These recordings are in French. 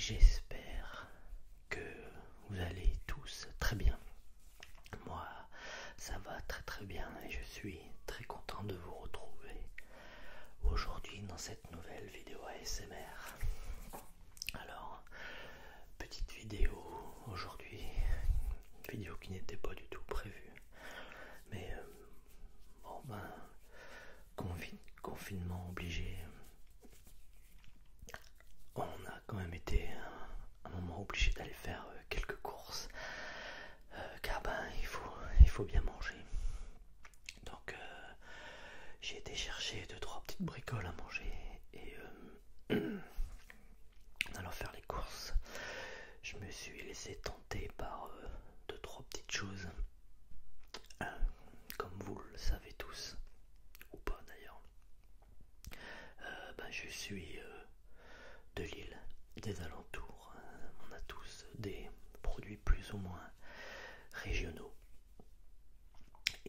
J'espère que vous allez tous très bien. Moi, ça va très très bien et je suis très content de vous retrouver aujourd'hui dans cette nouvelle vidéo ASMR. Alors, petite vidéo aujourd'hui, une vidéo qui n'était pas du tout prévue, mais confinement obligé, on a quand même été un moment obligé d'aller faire quelques courses, car il faut bien manger. Donc j'ai été chercher 2-3 petites bricoles à manger et en allant faire les courses, je me suis laissé tenter par 2-3 petites choses, comme vous le savez tous, ou pas d'ailleurs. Je suis de Lille, des alentours. On a tous des produits plus ou moins régionaux.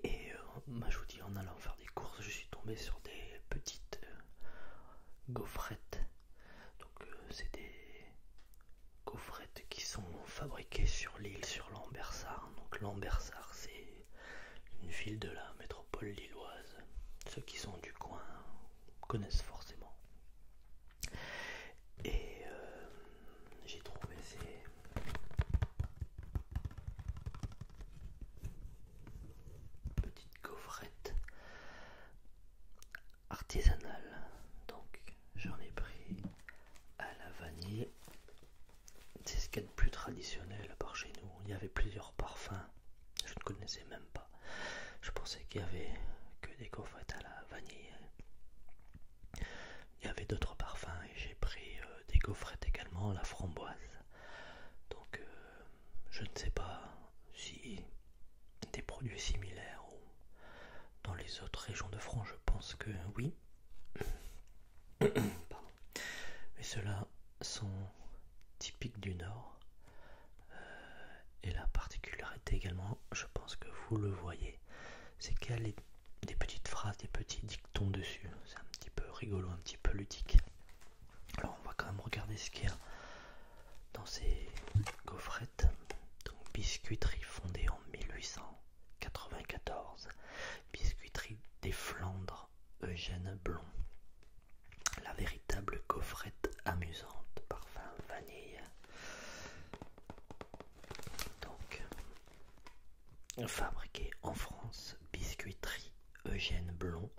Et je vous dis, en allant faire des courses, je suis tombé sur des petites gaufrettes. Donc c'est des gaufrettes qui sont fabriquées sur l'île, sur Lambersart. Donc Lambersart, c'est une ville de la métropole lilloise. Ceux qui sont du coin connaissent forcément. Et j'ai trouvé ces petites gaufrettes artisanales. Donc j'en ai pris à la vanille. C'est ce qu'il y a de plus traditionnel par chez nous. Il y avait plusieurs parfums. Je ne connaissais même pas. Je pensais qu'il y avait que des gaufrettes à la vanille. Il y avait d'autres parfums et j'ai pris des gaufrettes également à la framboise. Donc je ne sais pas si des produits similaires ou dans les autres régions de France, je pense que oui. Pardon. Mais ceux-là sont typiques du Nord. Et la particularité également, je pense que vous le voyez, c'est qu'il y a des petites phrases, des petits dictons dessus. C'est un petit peu rigolo, un petit peu ludique. Alors on va quand même regarder ce qu'il y a dans ces gaufrettes. Donc biscuiterie fondée en 1894, biscuiterie des Flandres, Eugène Blond. La véritable gaufrette amusante, parfum vanille. Donc fabriquée en France, biscuiterie Eugène Blond,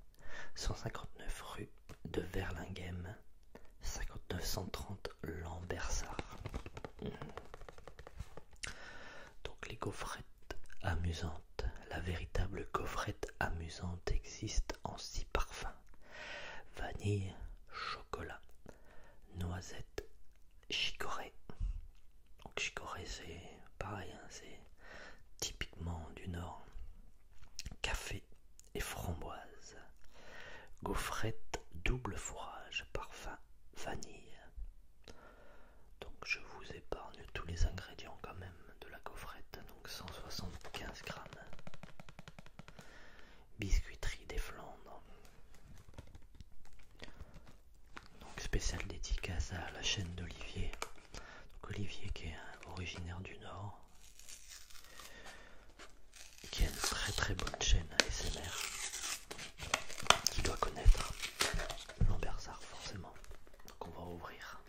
159 rue de Verlinghem, 5930 Lambersart. Donc les gaufrettes amusantes, la véritable gaufrette amusante existe en 6 parfums: vanille, chocolat, noisette, chicorée. Donc chicorée, c'est pareil, c'est typiquement du Nord. Café et framboise. Gaufrette double fourrage, parfum vanille. Donc je vous épargne tous les ingrédients quand même de la gaufrette. Donc 175 grammes. Biscuiterie des Flandres. Donc spécial dédicace à la chaîne d'Olivier. Donc Olivier qui est originaire du Nord, qui a une très très bonne chaîne ASMR, qui doit connaître Lambersart forcément. Donc on va ouvrir.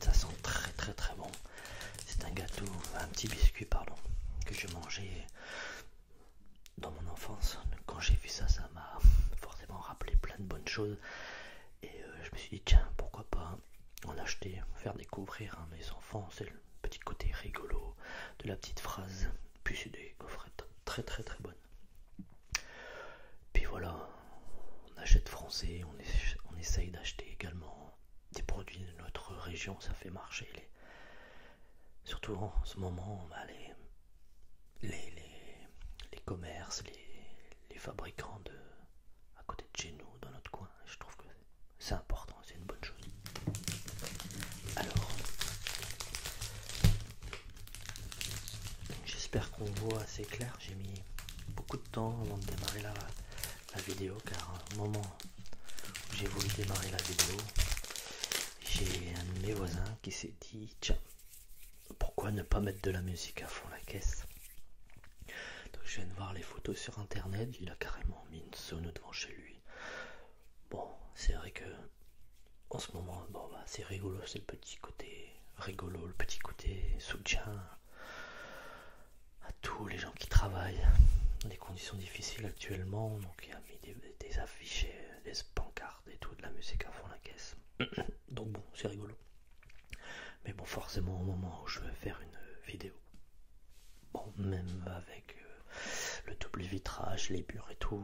Ça sent très très très bon. C'est un gâteau, un petit biscuit pardon, que je mangeais dans mon enfance. Quand j'ai vu ça, ça m'a forcément rappelé plein de bonnes choses. Et je me suis dit tiens, pourquoi pas en acheter, faire découvrir à mes enfants. C'est le petit côté rigolo de la petite phrase. Puis c'est des gaufrettes très très très bonnes. Puis voilà, on achète français, on essaye d'acheter également des produits de notre région, ça fait marcher surtout en ce moment, les commerces, les fabricants à côté de chez nous, dans notre coin. Je trouve que c'est important, c'est une bonne chose. Alors, j'espère qu'on voit assez clair. J'ai mis beaucoup de temps avant de démarrer la vidéo, car au moment où j'ai voulu démarrer la vidéo, j'ai un de mes voisins qui s'est dit tiens, pourquoi ne pas mettre de la musique à fond la caisse. Donc je viens de voir les photos sur internet, il a carrément mis une sono devant chez lui. Bon, c'est vrai que en ce moment, c'est rigolo, c'est le petit côté rigolo, le petit côté soutien à tous les gens qui travaillent dans des conditions difficiles actuellement. Donc il a mis des affiches, des pancartes et tout, de la musique à fond la caisse. Donc bon, c'est rigolo. Mais bon, forcément au moment où je vais faire une vidéo, bon, même avec le double vitrage, les murs et tout,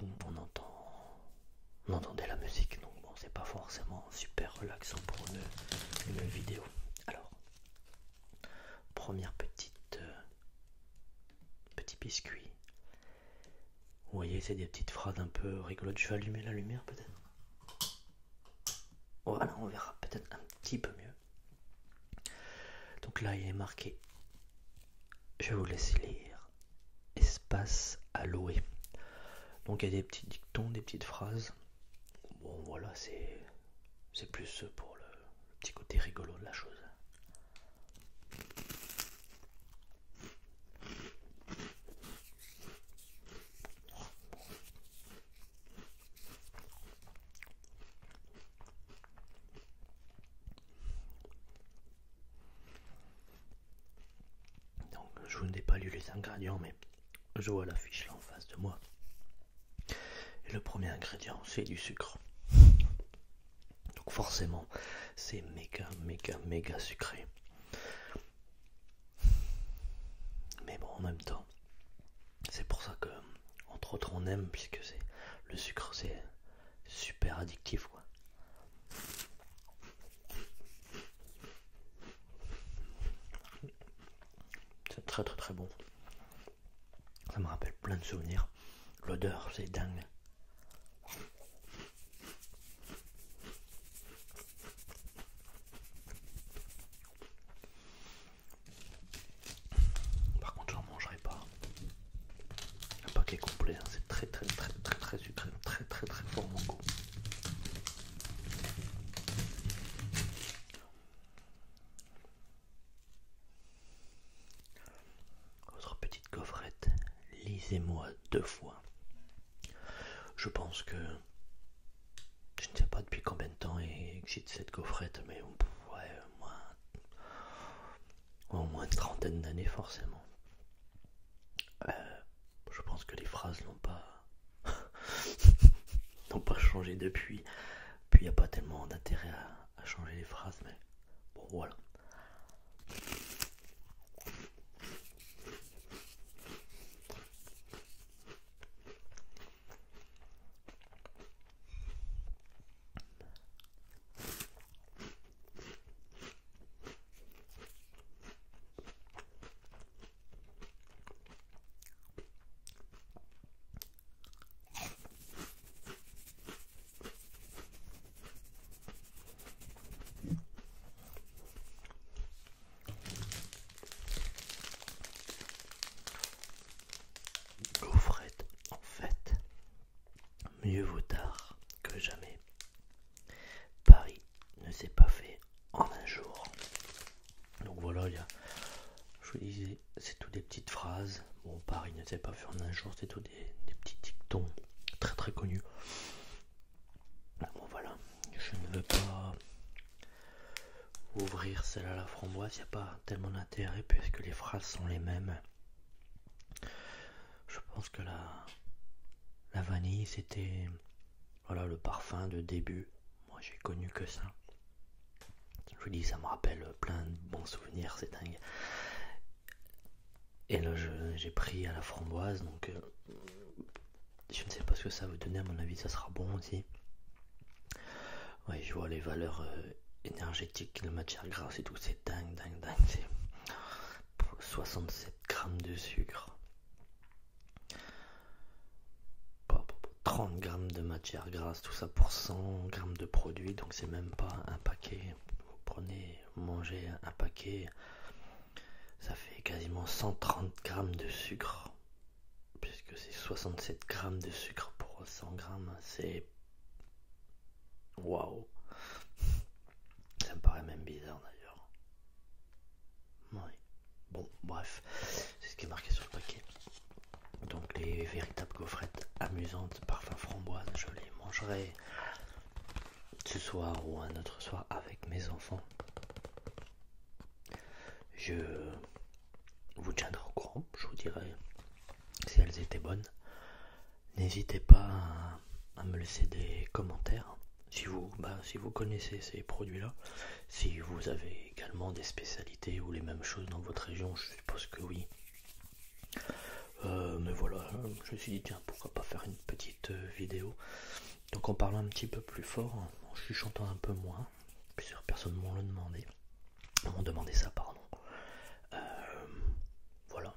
on entendait la musique. Donc bon, c'est pas forcément super relaxant pour une vidéo. Alors, première petit biscuit. Vous voyez, c'est des petites phrases un peu rigolotes. Je vais allumer la lumière peut-être. Voilà, on verra peut-être un petit peu mieux. Donc là, il est marqué, je vais vous laisser lire, espace à louer. Donc il y a des petits dictons, des petites phrases. Bon, voilà, c'est plus pour le petit côté rigolo de la chose. Je n'ai pas lu les ingrédients, mais je vois l'affiche là en face de moi. Et le premier ingrédient, c'est du sucre. Donc forcément, c'est méga sucré. Mais bon, en même temps, c'est pour ça que, entre autres, on aime, puisque le sucre, c'est super addictif, quoi. C'est très très bon. Ça me rappelle plein de souvenirs. L'odeur, c'est dingue. Par contre, j'en mangerai pas. Un paquet complet, hein. C'est très sucré, très fort mon goût. Autre petite gaufrette, lisez-moi 2 fois. Je pense que je ne sais pas depuis combien de temps existe cette gaufrette, mais ouais, au moins une trentaine d'années forcément. Je pense que les phrases n'ont pas changé depuis. Puis il n'y a pas tellement d'intérêt à changer les phrases, mais bon, voilà. Gaufrette, en fait, mieux vaut tard que jamais. Paris ne s'est pas fait en un jour. Donc voilà, je vous disais, c'est tout des petites phrases. Bon, Paris ne s'est pas fait en un jour, c'est tout des petits dictons très connus. Bon voilà, je ne veux pas ouvrir celle à la framboise, il n'y a pas tellement d'intérêt puisque les phrases sont les mêmes. Je pense que la vanille, c'était le parfum de début. Moi, j'ai connu que ça. Je vous dis, ça me rappelle plein de bons souvenirs, c'est dingue. Et là, j'ai pris à la framboise, donc je ne sais pas ce que ça va donner. À mon avis, ça sera bon aussi. Ouais, je vois les valeurs énergétiques, la matière grasse et tout, c'est dingue. C'est 67 grammes de sucre, 30 grammes de matière grasse, tout ça pour 100 grammes de produit, donc c'est même pas un paquet. Mangez un paquet, ça fait quasiment 130 grammes de sucre, puisque c'est 67 grammes de sucre pour 100 grammes, c'est... Waouh! Ça me paraît même bizarre d'ailleurs. Ouais. Bon, bref, c'est ce qui est marqué sur le paquet. Donc les véritables gaufrettes amusantes, parfum framboise, je les mangerai ce soir ou un autre soir avec mes enfants. Je vous tiendrai au courant, je vous dirai si elles étaient bonnes. N'hésitez pas à me laisser des commentaires si vous connaissez ces produits-là. Si vous avez également des spécialités ou les mêmes choses dans votre région, je suppose que oui. Mais voilà, je me suis dit tiens, pourquoi pas faire une petite vidéo. Donc en parlant un petit peu plus fort, en chuchotant un peu moins, plusieurs personnes m'ont demandé ça, pardon. Voilà.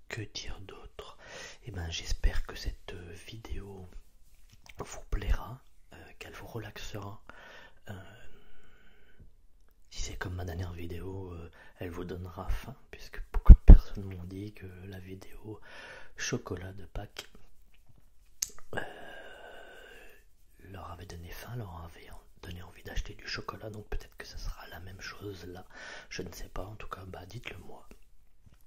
Que dire d'autre? Eh ben j'espère que cette vidéo vous plaira, qu'elle vous relaxera. Si c'est comme ma dernière vidéo, elle vous donnera faim, puisque beaucoup de personnes m'ont dit que la vidéo chocolat de Pâques leur avait donné faim, leur avait donné envie d'acheter du chocolat, donc peut-être que ça sera la même chose là, je ne sais pas, en tout cas dites-le moi.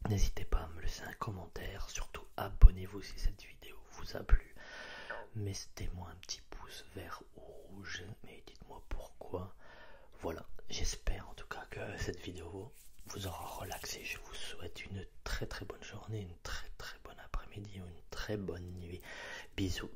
N'hésitez pas à me laisser un commentaire, surtout abonnez-vous si cette vidéo vous a plu, mettez-moi un petit pouce vert ou rouge, mais dites-moi pourquoi. Voilà, j'espère en tout cas que cette vidéo vous aura relaxé. Je vous souhaite une très très bonne journée, une très très bonne après-midi ou une très bonne nuit. Bisous.